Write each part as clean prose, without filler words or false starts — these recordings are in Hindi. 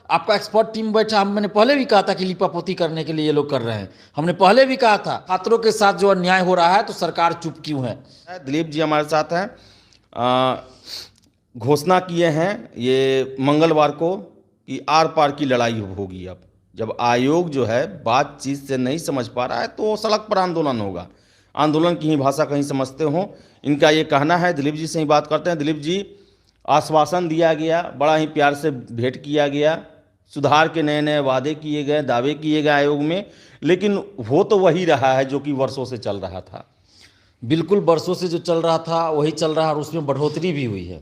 आपका एक्सपर्ट टीम बैठा, मैंने पहले भी कहा था कि लिपापोती करने के लिए ये लोग कर रहे हैं। हमने पहले भी कहा था छात्रों के साथ जो अन्याय हो रहा है तो सरकार चुप क्यों है। दिलीप जी हमारे साथ हैं। घोषणा किए हैं ये मंगलवार को कि आर पार की लड़ाई होगी। अब जब आयोग जो है बातचीत से नहीं समझ पा रहा है तो सड़क पर आंदोलन होगा। आंदोलन की ही भाषा कहीं समझते हो, इनका ये कहना है। दिलीप जी से ही बात करते हैं। दिलीप जी, आश्वासन दिया गया, बड़ा ही प्यार से भेंट किया गया, सुधार के नए नए वादे किए गए, दावे किए गए आयोग में, लेकिन हो तो वही रहा है जो कि वर्षों से चल रहा था। बिल्कुल, वर्षों से जो चल रहा था वही चल रहा है और उसमें बढ़ोतरी भी हुई है।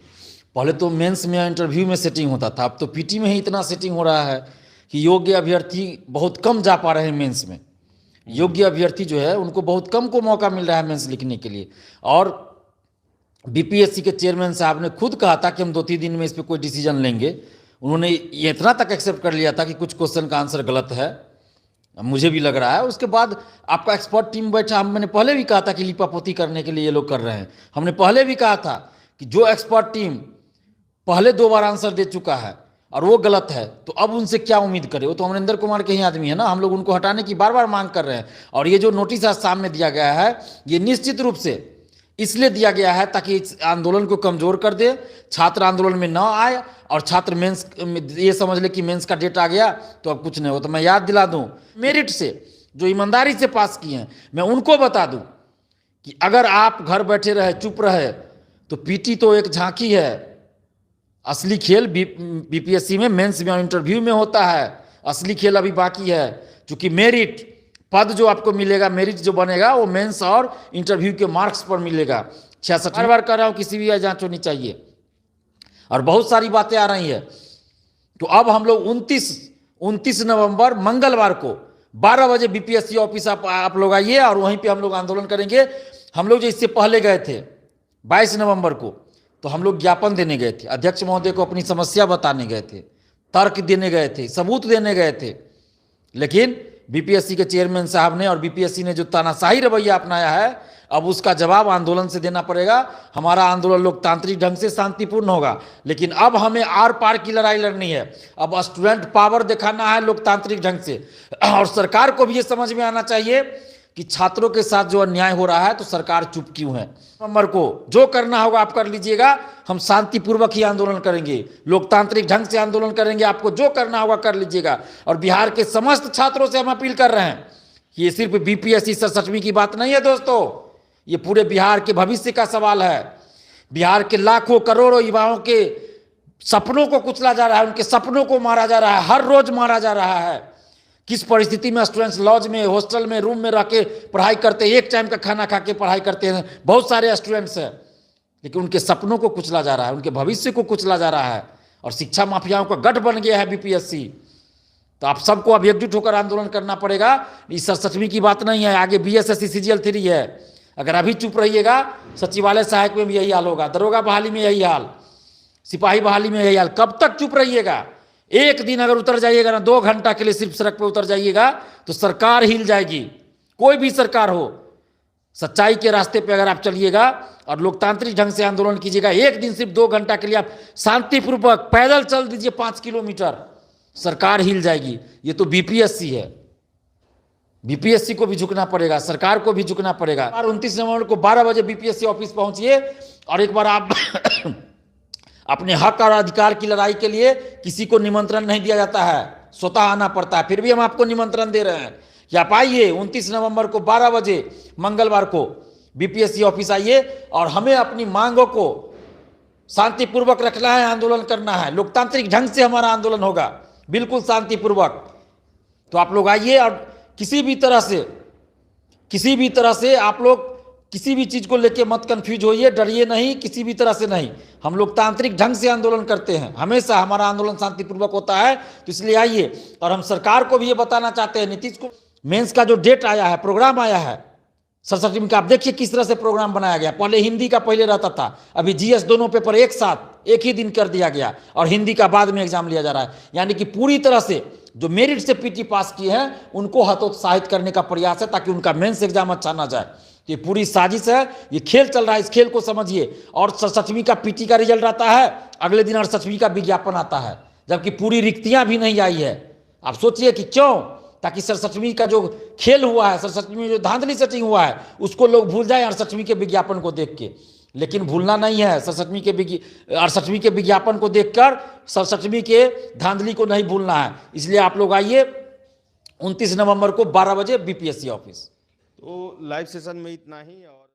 पहले तो मेंस में इंटरव्यू में सेटिंग होता था, अब तो पीटी में ही इतना सेटिंग हो रहा है कि योग्य अभ्यर्थी बहुत कम जा पा रहे हैं मेंस में। योग्य अभ्यर्थी जो है उनको बहुत कम को मौका मिल रहा है मेंस लिखने के लिए। और बीपीएससी के चेयरमैन साहब ने खुद कहा था कि हम 2-3 दिन में इस पर कोई डिसीजन लेंगे। उन्होंने ये इतना तक एक्सेप्ट कर लिया था कि कुछ क्वेश्चन का आंसर गलत है, मुझे भी लग रहा है। उसके बाद आपका एक्सपर्ट टीम बैठा, मैंने पहले भी कहा था कि लिपापोती करने के लिए ये लोग कर रहे हैं। हमने पहले भी कहा था कि जो एक्सपर्ट टीम पहले 2 बार आंसर दे चुका है और वो गलत है तो अब उनसे क्या उम्मीद करें। वो तो अमरिंदर कुमार के ही आदमी है ना, हम लोग उनको हटाने की बार बार मांग कर रहे हैं। और ये जो नोटिस आज सामने दिया गया है ये निश्चित रूप से इसलिए दिया गया है ताकि इस आंदोलन को कमजोर कर दे, छात्र आंदोलन में न आए और छात्र मेंस ये समझ ले कि मेंस का डेट आ गया तो अब कुछ नहीं हो। तो मैं याद दिला दूं, मेरिट से जो ईमानदारी से पास किए हैं मैं उनको बता दूं कि अगर आप घर बैठे रहे, चुप रहे तो पीटी तो एक झांकी है। असली खेल बीपीएससी में मेंस में इंटरव्यू में होता है। असली खेल अभी बाकी है, क्योंकि मेरिट पद जो आपको मिलेगा, मेरिट जो बनेगा वो मेंस और इंटरव्यू के मार्क्स पर मिलेगा। 66 बार कर रहा हूँ, किसी भी जांच होनी चाहिए और बहुत सारी बातें आ रही है। तो अब हम लोग 29 नवंबर मंगलवार को 12 बजे बीपीएससी ऑफिस आप लोग आइए और वहीं पे हम लोग आंदोलन करेंगे। हम लोग जो इससे पहले गए थे 22 नवंबर को, तो हम लोग ज्ञापन देने गए थे, अध्यक्ष महोदय को अपनी समस्या बताने गए थे, तर्क देने गए थे, सबूत देने गए थे। लेकिन बीपीएससी के चेयरमैन साहब ने और बीपीएससी ने जो तानाशाही रवैया अपनाया है, अब उसका जवाब आंदोलन से देना पड़ेगा। हमारा आंदोलन लोकतांत्रिक ढंग से शांतिपूर्ण होगा, लेकिन अब हमें आर पार की लड़ाई लड़नी है। अब स्टूडेंट पावर दिखाना है लोकतांत्रिक ढंग से। और सरकार को भी ये समझ में आना चाहिए कि छात्रों के साथ जो अन्याय हो रहा है तो सरकार चुप क्यों है। नवंबर को जो करना होगा आप कर लीजिएगा, हम शांतिपूर्वक ही आंदोलन करेंगे, लोकतांत्रिक ढंग से आंदोलन करेंगे। आपको जो करना होगा कर लीजिएगा। और बिहार के समस्त छात्रों से हम अपील कर रहे हैं, ये सिर्फ बीपीएससी 67वीं की बात नहीं है दोस्तों, ये पूरे बिहार के भविष्य का सवाल है। बिहार के लाखों करोड़ों युवाओं के सपनों को कुचला जा रहा है, उनके सपनों को मारा जा रहा है, हर रोज मारा जा रहा है। किस परिस्थिति में स्टूडेंट्स लॉज में, हॉस्टल में, रूम में रह के पढ़ाई करते हैं, एक टाइम का खाना खा के पढ़ाई करते हैं, बहुत सारे स्टूडेंट्स हैं, लेकिन उनके सपनों को कुचला जा रहा है, उनके भविष्य को कुचला जा रहा है। और शिक्षा माफियाओं का गढ़ बन गया है बीपीएससी। तो आप सबको अब एकजुट होकर आंदोलन करना पड़ेगा। इस 67वीं की बात नहीं है, आगे बीएसएससी सीजीएल 3 है। अगर अभी चुप रहिएगा, सचिवालय सहायक में भी यही हाल होगा, दरोगा बहाली में यही हाल, सिपाही बहाली में यही हाल। कब तक चुप रहिएगा? एक दिन अगर उतर जाइएगा ना, 2 घंटा के लिए सिर्फ सड़क पे उतर जाइएगा तो सरकार हिल जाएगी। कोई भी सरकार हो, सच्चाई के रास्ते पे अगर आप चलिएगा और लोकतांत्रिक ढंग से आंदोलन कीजिएगा, एक दिन सिर्फ 2 घंटा के लिए आप शांतिपूर्वक पैदल चल दीजिए 5 किलोमीटर, सरकार हिल जाएगी। ये तो बीपीएससी है, बीपीएससी को भी झुकना पड़ेगा, सरकार को भी झुकना पड़ेगा। 29 नवंबर को 12 बजे बीपीएससी ऑफिस पहुंचिए और एक बार आप अपने हक और अधिकार की लड़ाई के लिए किसी को निमंत्रण नहीं दिया जाता है, स्वतः आना पड़ता है। फिर भी हम आपको निमंत्रण दे रहे हैं कि आप आइए 29 नवंबर को 12 बजे मंगलवार को बीपीएससी ऑफिस आइए और हमें अपनी मांगों को शांतिपूर्वक रखना है, आंदोलन करना है। लोकतांत्रिक ढंग से हमारा आंदोलन होगा, बिल्कुल शांतिपूर्वक। तो आप लोग आइए और किसी भी तरह से आप लोग किसी भी चीज को लेके मत कंफ्यूज होइए, डरिए नहीं, किसी भी तरह से नहीं। हम लोकतांत्रिक ढंग से आंदोलन करते हैं, हमेशा हमारा आंदोलन शांतिपूर्वक होता है। तो इसलिए आइए। और हम सरकार को भी ये बताना चाहते हैं, नीतीश को मेंस का जो डेट आया है, प्रोग्राम आया है 67 का, आप देखिए किस तरह से प्रोग्राम बनाया गया। पहले हिंदी का पहले रहता था, अभी जीएस दोनों पेपर एक साथ एक ही दिन कर दिया गया और हिंदी का बाद में एग्जाम लिया जा रहा है। यानी कि पूरी तरह से जो मेरिट से पीटी पास किए हैं उनको हतोत्साहित करने का प्रयास है, ताकि उनका मेंस एग्जाम अच्छा ना जाए। ये पूरी साजिश है, ये खेल चल रहा है, इस खेल को समझिए। और 67वीं का पीटी का रिजल्ट आता है, अगले दिन 68वीं का विज्ञापन आता है। जबकि पूरी रिक्तियां भी नहीं आई है। आप सोचिए कि क्यों, ताकि 67वीं का जो खेल हुआ है, 67वीं में जो धांधली सेटिंग हुआ है, उसको लोग भूल जाए 68वीं के विज्ञापन को देख के। लेकिन भूलना नहीं है, 68वीं के विज्ञापन को देखकर 67वीं के धांधली को नहीं भूलना है। इसलिए आप लोग आइए 29 नवंबर को 12 बजे बीपीएससी ऑफिस। तो लाइव सेशन में इतना ही। और